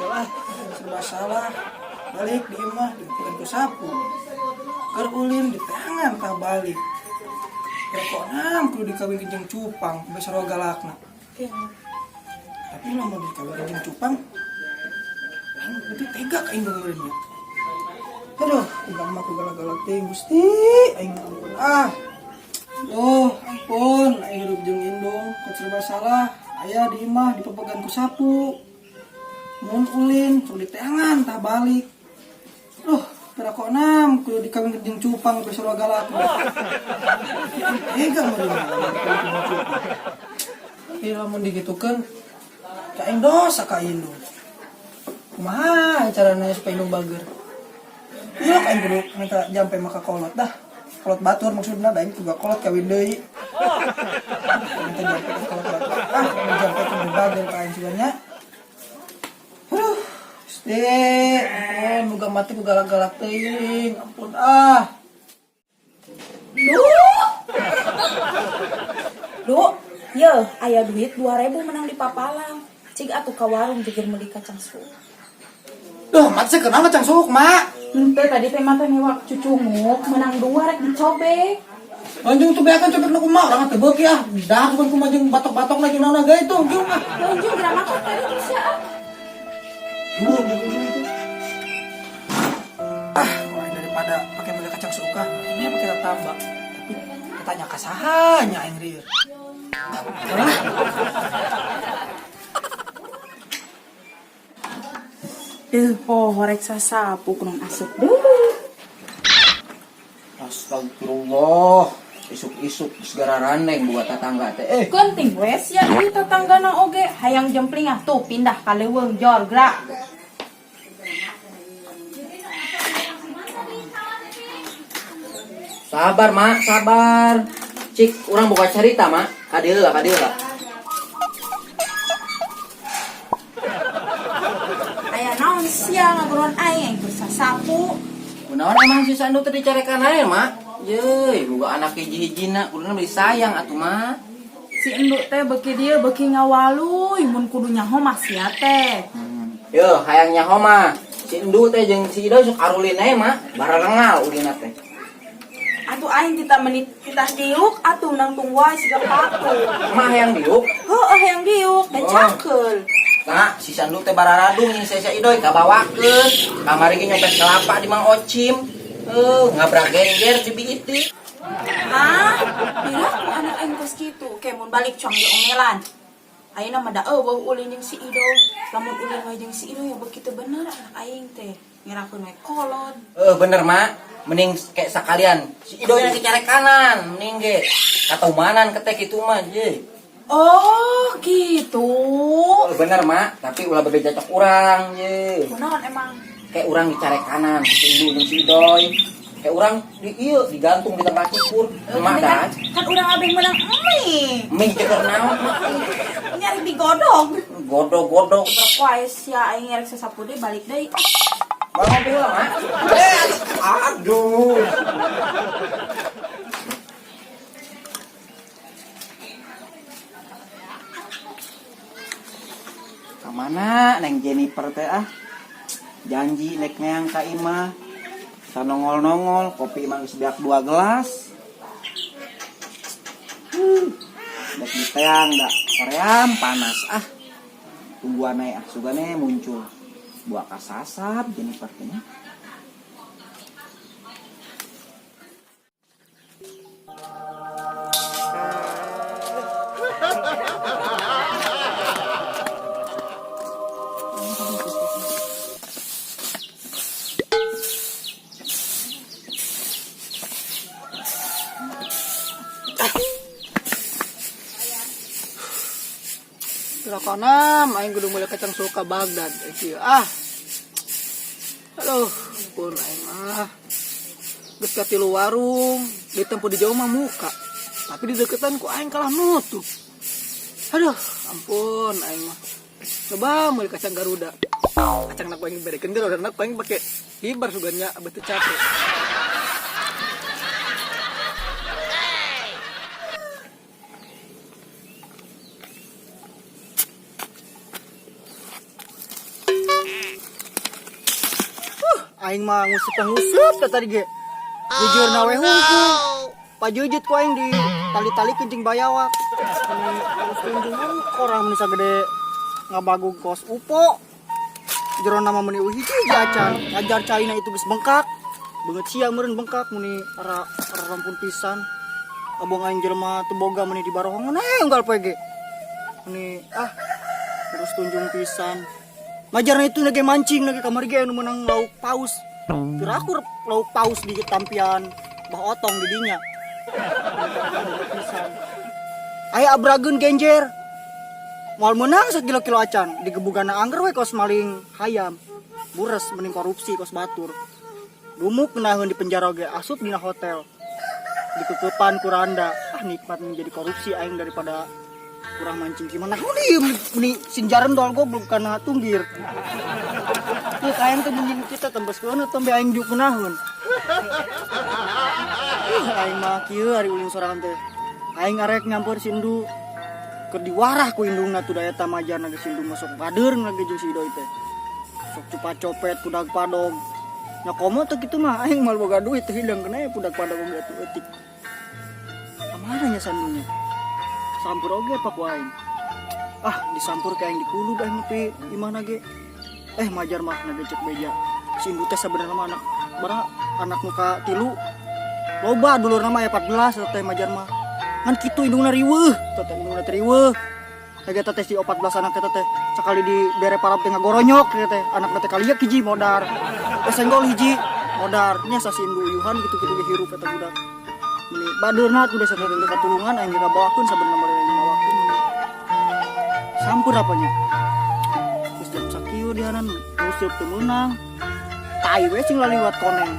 lah serba salah. Balik di imah dipegang ku sapu. Keur ulin di tangan tah balik. Pokoknya kudu dikawin jeung cupang besar galakna. Tapi lamun dikawin jeung cupang aing lebih tega ka indung meureunnya. Aduh, udah mah ku galak-galak teh Gusti, aing ampun ah. Oh, ampun, aing hirup jeung indung, ku serba salah. Aya di imah dipepegan ku sapu. Mun ulin kudu diteangan tah balik. Duh, pirakonam kudu dikawin jeung cupang ke sura galak. Tega meureun. Ieu lamun digitukeun ka aing dosa ka indung. Kumaha carana supaya indung bager? Iya kan kudu minta jampe maka kolot dah. Kolot batur maksudna da juga kolot kawin deui. Minta jampe ke kolot batur. Jampe ke bager ka aing siganya. Aduh, Gusti, ampun muga mati ku galak-galak teuing. Ampun ah. Lu, ye, aya duit 2000 menang di Papalang. Cik atuh ka warung jeger meuli kacang suuk. Duh, mat sih kenapa kacang suuk, Mak? Henteu tadi teh mah teh mewak cucunguk menang 2 rek dicobek. Anjing tuh beakan copet na kumaha urang teh beuki ah. Dah kumaha kumaha jeung batok-batok lagi naon gae itu, giung ah. Lanjut geura makan tadi teh sia. Mulai daripada pakai beli kacang suuk ah, ini pakai tambah. Tapi katanya kasahanya aing rieur. Horek sasapu kurang asup deui. Astagfirullah. Isuk-isuk segara raneng buat tetangga teh. Genting we sia ieu tetanggana oge hayang jempling ah tuh pindah ka leuweung jor gerak. Sabar, Mak, sabar. Cik, urang buka cerita, Mak. Kadieu lah. Aya naon sia ngaguron aing keur sasapu. Kunaon emang si Sandu teh dicarekan ae, Mak? Yeuy, boga anak hiji-hijina, kuduna beli sayang atuh, Mak. Si enduk teh beuki dieu beuki ngawaluy mun kudu nyaho mah sia teh. Yo, hayang nyaho mah. Si Endu teh jeung si Ido sok arulin ae, Mak. Barengal ulina teh. Atuh aing tita menit titah diuk atuh nangtung wae siga paku. Mah hayang diuk. Heueuh hayang diuk dan cakeul. Nah, si Sandu teh bararadung jeung si Idoy kabawakeun. Kamari ge nyopet kelapa di Mang Ocim. Ngabrak gengger di biiti. Hah? Pira ku anak aing geus kitu, ke mun balik cong ge omelan. Ayeuna mah da eueuh ulin jeung si Idoy. Lamun ulin wae jeung si Idoy ya beuki teu bener anak aing teh. Ngirakeun we kolot. Bener, Mak. Mending kayak sekalian si Idoy yang dicarek kanan, mending ge kataumanan ketek kitu mah, ye. Oh, gitu. Bener, Mak, tapi ulah beda cocok urang, ye. Kunaon emang? Kayak urang dicarek kanan, si Endu jeung si Idoy. Kayak urang di ieu digantung di tempat cukur. Mak dah. Kan urang abeng menang mie. Mie ceker naon, Mak? Nyari digodog. Godog-godog. Berak wae sia aing ngerek sasapu deui balik deui. Bawa mobil lah, Mak. Aduh. Kamana Neng Jennifer teh ah? Janji nek neang ka imah. Sanongol-nongol, kopi mang sebiak 2 gelas. Dek diteang da koream panas ah. Tungguan ae ah sugane muncul. Buah kasasap Jennifer teh nya. Kirakanam aing kudu meuli kacang suuk ka Bagdad kieu ah. Aduh, pun aing mah. Geus ka 3 warung, ditempuh di jauh mah muka. Tapi di deketan ku aing kalah nutup. Aduh, ampun aing mah. Coba meuli kacang Garuda. Kacang nak aing berekeun geus urang nak aing pake hibar sugannya abah teu capek. aing mah ngusut tadi ge. Jujur nawe hungku. Pajujut ku aing di tali-tali kencing bayawak. Terus tunjungan orang meni sagede ngabagug kos upo. Jero nama meni uhiji acan. Ngajar caina itu geus bengkak. Beungeut sia meureun bengkak meni ara rampun pisan. Abong aing jelema teu boga meni di barohongan unggal poe ge. Meni terus tunjung pisan. Ngajarna itu nage mancing nage kamari ge anu meunang lauk paus. Terakur lauk paus di tampian bah otong di dinya. Aya abrageun genjer. Moal meunang sakilo-kilo acan digebugana angger we kos maling hayam. Bures mending korupsi kos batur. Dumuk kenaheun di penjara ge asup dina hotel. Dikekepan kuranda. Nikmat menjadi korupsi aing daripada kurang mancing gimana. Meni sinjaran doang goblok kana tunggir. Tuh aing teh munjing kita tembus keuna tombe aing juk kenaheun. Aing mah kieu ari ulin sorangan teh. Aing arek nyampur sindu keur diwarah ku indungna tu daya tamajan ge sindu masuk badeurng lagi jeung si Idoi teh. Sok cupa copet pudag padog. Nya komo teh kitu mah aing mal boga duit teh hideung keneh pudag padog ge atuh eutik. Kamana nya sandunya? Sampur oge apa ku aing? Disampur ke aing dikulu dah nepi gimana ge. Majar mah ngagecek beja. Si Indu teh sabenerna mah anak muka 3. Loba dulurna mah 14 teh majar mah. Ngan kitu indungna riweuh, teh indungna teh riweuh. Eta teh si 14 anak eta teh sakali di bere parab teh ngagoronyok teh anakna teh kaliak hiji modar. Senggol hiji modar. Nya sa si Indu uyuhan kitu-kitu ge hirup eta budak. Ini badeurna tuh desa teh katulungan aing ngabawakeun sabenerna mah aing ngabawakeun. Sampur apanya? Geus jam sakieu dihanan museup teu meunang. Tai we sing laliwat koneng.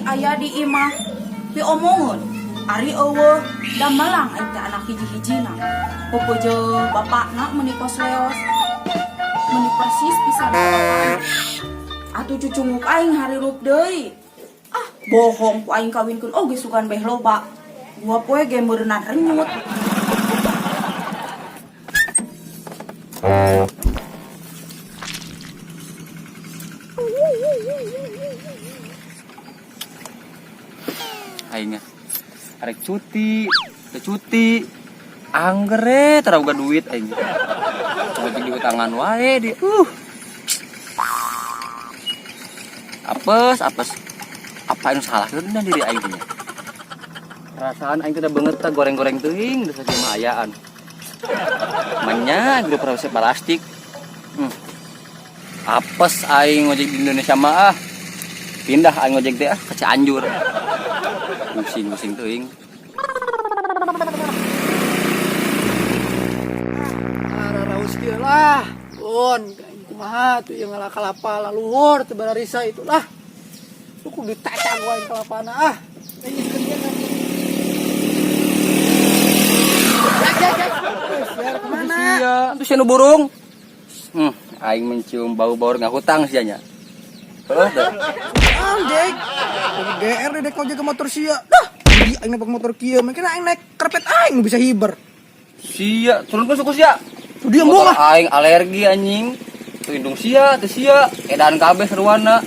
Aya di imah pi omongeun ari eueuh da melang aing teh anak hiji-hijina popojo bapakna meuni kos leos meuni persis pisan bapak atuh cucunguk aing harirup deui bohong ku aing kawinkeun oge sugan beh loba gua poe ge meureunan renyut. Aingnya arek cuti anggere taraga duit aing coba di utangan wae di apes apa yang salah keuna diri aing teh perasaan aing teh beungeut teh goreng-goreng teuing geus mah ayaan manya grup proses plastik apes aing ngojek di Indonesia mah pindah aing ngojek teh ke Cianjur pusing teuing. Raus kieu lah. Kumaha tuh yang ngalah kalapa laluhur teu bararisa itulah. Kudu ditacang wae kalapana Kemana? Itu sia nu burung. Aing mencium bau-bau ngahutang sia nya. Terus dah. Anjing. GR dek kau jaga motor sia. Dah. Jadi aing naik motor kieu, mungkin aing naik karpet aing bisa hiber. Sia, turun ke suku sia. Diam bohong ah. Aing alergi anjing. Tuh hidung sia, teu sia, edan kabeh seruana.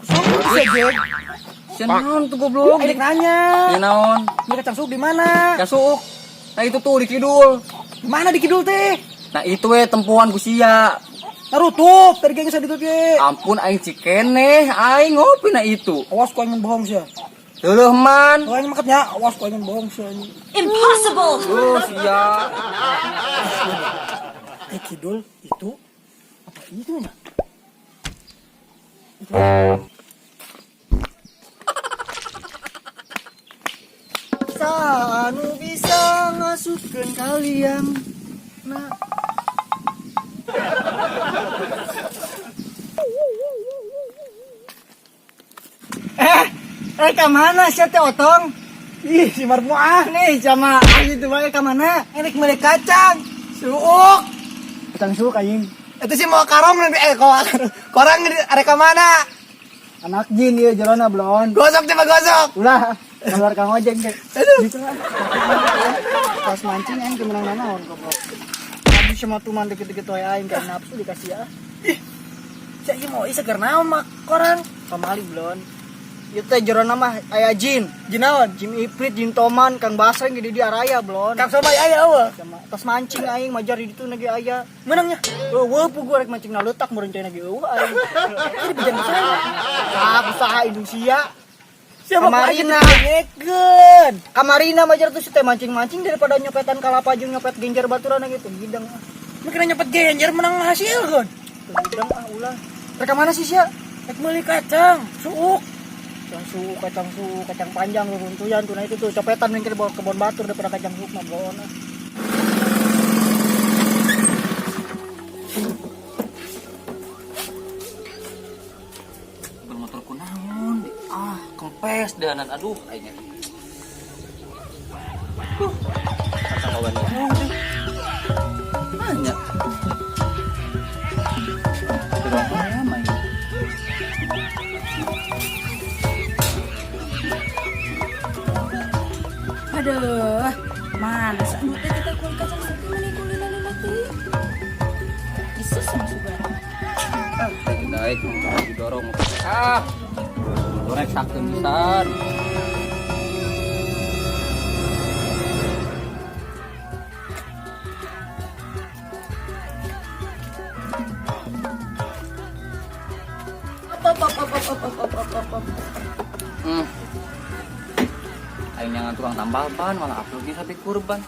Bisa jeg. Sia naon tuh goblok? Aing nanya. Nya naon? Mie kacang suuk di mana? Kasuk. Nah itu tuh di kidul. Di mana di kidul teh? Nah itu tempuan ku sia. Narutup, tadi kayaknya saya ditutup. Ampun aing cikeneh, aing ngopi na itu. Awas ku aing bohong sia. Teueuh man. Aing makatnya, awas ku aing bohong sia. Impossible. Sia. Kidul itu apa itu ya? Sanu bisa ngasupkeun kalian. Nah. Reka mana sih teh otong? Ih, si Marmuah nih sama aing itu bae ka mana? Enak beli kacang. Suuk. Kacang suuk aing. Itu sih mau karong nanti korang reka mana? Anak jin ieu jerona blon. Gosok coba gosok. Ulah, keluar Kang Ojek deh. Aduh. Gitu lah. Pas mancing aing kemenang naon goblok. Habis sama tuman dikit-dikit wae aing kayak nafsu dikasih ya. Saya mau seger naon mak korang. Pamali blon. Ieu teh jerona mah aya jin. Jin naon? Jin Iprit, jin Toman, Kang Basreng di araya blon. Kang Somai aya eueuh. Sama pas mancing aing majar di ditu nage aya. Menangnya. Eueuh pugu rek mancing letak meureun cai nage eueuh aing. Ini bejan bisa. Ah, usaha Indonesia. Siapa Kamarina. ngekeun. Kamarina majar tuh si teh mancing-mancing daripada nyopetan kalapa jeung nyopet genjer baturan gitu gidang. Mikirnya nyopet genjer menang hasil kan. Tuh gidang ulah. Rek mana sih sia? Rek meuli kacang, suuk. Kacang suuk, kacang panjang runtuyan tuh nah itu tuh copetan mungkin bawa kebon batur daripada kacang suuk mah blon. Bermotor kunaon? Ah, kempes danan. Aduh, aingnya. Kacang kawan. Banyak. Terus ya main. Aduh, mana anu teh kita kulit kacang suuk mana kulit nanti. Bisa sama sugar. Ah, tadi naik didorong. Ah. Goreng sakeun pisan. Aing yang tukang tambal ban malah uploadnya sampai kurban.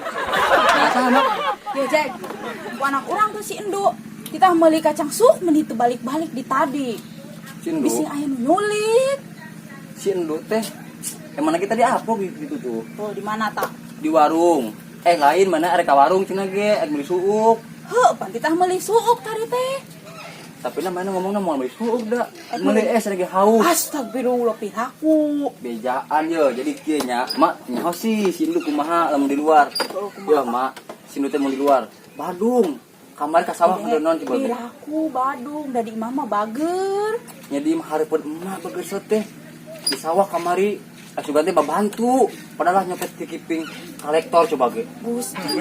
Nah, sama. Ya Jag, ku anak orang tuh si Endo. Kita meuli kacang suuk meni teu balik-balik di tadi. Si Endo, Bisi aya nu nyulik. si Endo teh emang kita di upload gitu tuh. Tuh di mana tak? Di warung. Lain mana ada ka warung cenah ge, ada beli suuk. Heuh, pan titah meuli suuk tadi teh. Tapi namanya ngomongna mau beli suuk da. Meuli lagi haus. Astagfirullah piraku. Bejaan yo, jadi kieu nya, mak nyaho sih si Endo kumaha lamun di luar. Yo, mak, si Endo teh mau di luar. Badung. Kamar ka sawah kedonon coba. Piraku Badung dari mama bager. Nya di hareupeun emak begeuseuh teh. Di sawah kamari asugan teh babantu. Padahal nyopet di kiping kolektor coba ge. Gusti,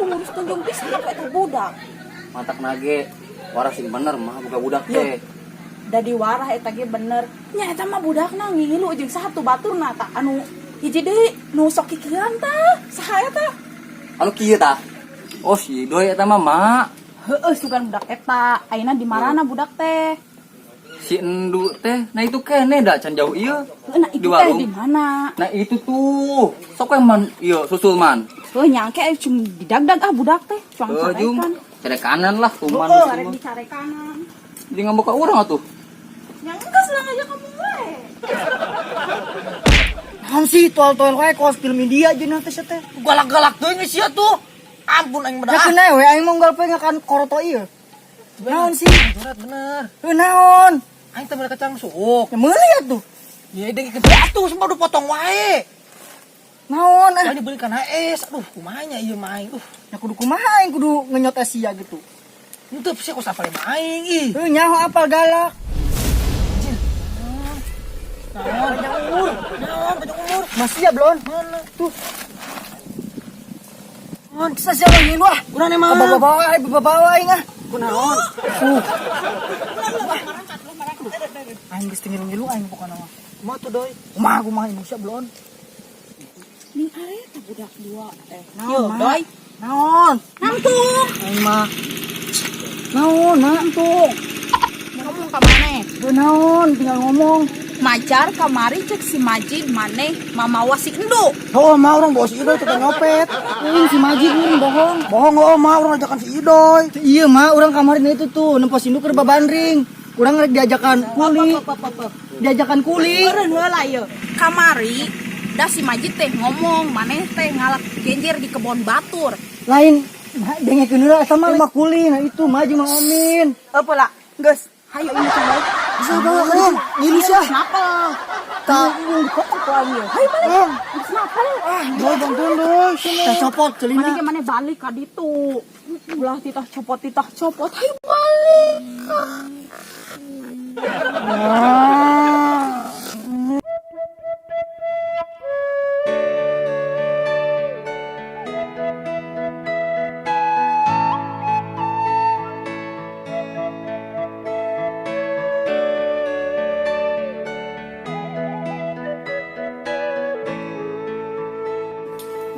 urus tunjung pisan ka eta budak. Mantak nage. Waras sih bener mah buka budak Yo. teh. Da di warah eta ge bener. Nya eta mah budakna ngilu jeung satu baturna tak anu hiji deui nu sok kikieuan tah. Saha eta? Anu kieu tah. Oh si Doi eta mah mak. Heueuh sugan budak eta. Ayeuna di marana budak teh. Si Endu teh, nah itu kene da can jauh ieu. Nah itu teh di mana? Nah itu tuh. Sok yang man ieu susul man. Heuh nyangke cuma didagdag budak teh. Cuang Jung. carekan. Cere kanan lah tuman. Heueuh arek di care kanan. Jadi ngambek ka urang atuh. Yang engkas lang aja kamu we. Naon sih tol-tol wae kos film India jeung teh teh. Galak-galak teuing geus sia tuh. Ampun aing Ya bedah. kena we aing mah unggal pengen kan koroto ieu. Naon sih? Berat bener. Naon? Aing teh meuli kacang suuk. Ya meuli atuh. Ya deng gede atuh semua udah potong wae. Naon ah? Soalnya beli kana es. Aduh, kumanya ieu mah aing. Ya kudu kumaha aing kudu ngenyot Asia gitu. Henteu sih ku sapale mah aing ih. Heuh nyaho apal galak. Naon kacang umur? Naon kacang umur? Masih ya blon? Mana? Tuh. Naon kisah siapa ngilu ah? Urang emang. Bawa aing ah. Kunaon? Aing geus ngilu-ngilu aing pokona mah. Kumaha tuh doi? Kumaha Indonesia blon? Ning are eta budak dua teh. Yo, doi. Naon? Nantung. Aing mah. Naon nantung? Ngomong ka maneh? Naon tinggal ngomong. Majar kamari cek si Majid maneh mamawa si Endo. Oh, mah orang bawa si Idoy tukang nyopet. Si Majid ini bohong. Bohong oh, mah orang ajakan si Idoy. Iya mah orang kamarin itu tuh nempos induk ke babandring. Urang rek diajakan kuli. Diajakan kuli. Eureun heula ieu. Kamari da si Majid teh ngomong maneh teh ngalak genjer di kebon batur. Lain dengekeun heula sama mah kuli. Nah itu mah jeung Mang Amin. Apa lah? Geus, hayu ini coba. Bisa bawa ke ngilu sih. Kenapa? Tak. Kok aing ya? Hai balik. Kenapa? Boy bantuan dong. Kita copot Mani celina. ke mana balik ka ditu. Ulah titah copot. Hai balik.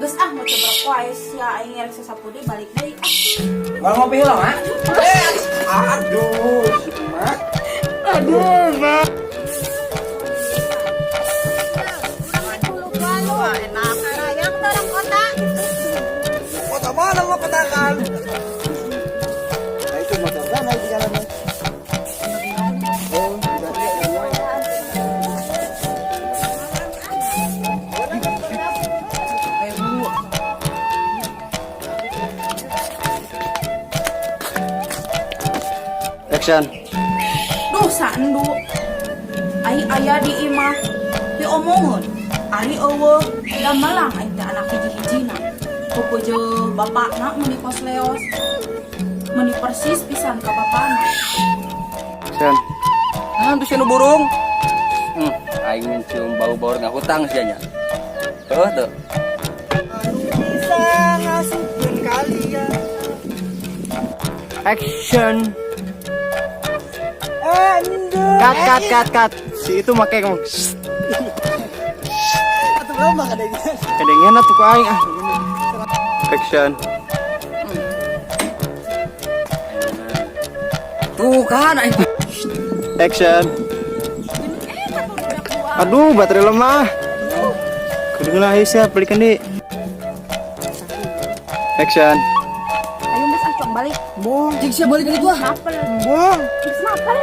Geus mau coba kuais ya aing ngerek sasapu deui balik deui. Mau ngopi lah, Mak? Aduh, Mak. Kota mana mau petakan? Nah itu motor sana di jalan. Oh, berarti ada dua ya. Action. Duh sandu. Aing aya di imah diomongeun. Ari eueuh da malang aing teh anak hiji-hijina. Pupujeul bapakna meuni kos leos. Meuni persis pisan ka bapana. Sen. Ah, tuh sinu burung. Aing mencium bau-bau nggak hutang sih nya. Tuh. Bisa ngasuhin kalian. Action. Cut. Si itu make ngomong. Atau berapa kadang? Kedengeran atuh ku aing ah. Action. Tuh kan aing. Action. Aduh, baterai lemah. Kedengeran ayo siap balikan deh. Action. Ayo geus acong balik. Bong, jig siap balikan itu ah. Napel. Bong. Geus napel.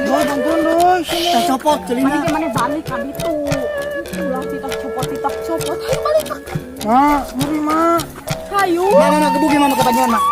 Boy bantuan dong. Kita copot celina. Mani ke mana balik ka ditu. Ulah titah copot. Hai balik. Mak, ngeri mak. Hayu. Nah, gebu gimana kebanyakan mak?